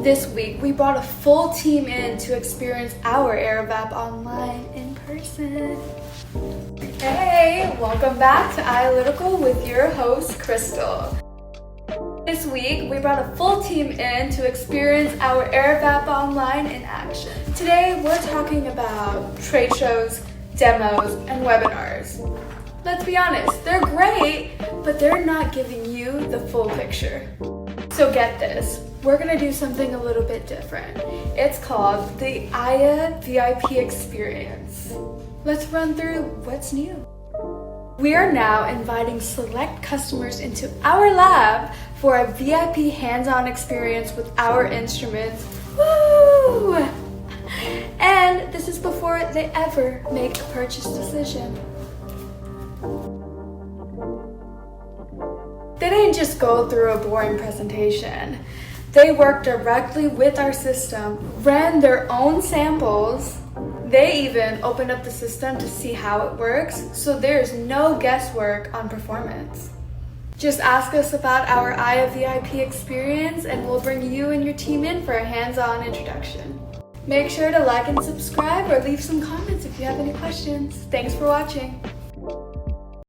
This week, we brought a full team in to experience our AYADemo online in person. Hey, welcome back to AYADemo with your host, Crystal. This week, we brought a full team in to experience our AYADemo online in action. Today, we're talking about trade shows, demos, and webinars. Let's be honest, they're great, but they're not giving you the full picture. So get this, we're gonna do something a little bit different. It's called the AYA VIP experience. Let's run through what's new. We are now inviting select customers into our lab for a VIP hands-on experience with our instruments. Woo! And this is before they ever make a purchase decision. They didn't just go through a boring presentation. They worked directly with our system, ran their own samples. They even opened up the system to see how it works, so there's no guesswork on performance. Just ask us about our AYA VIP experience and we'll bring you and your team in for a hands-on introduction. Make sure to like and subscribe or leave some comments if you have any questions. Thanks for watching.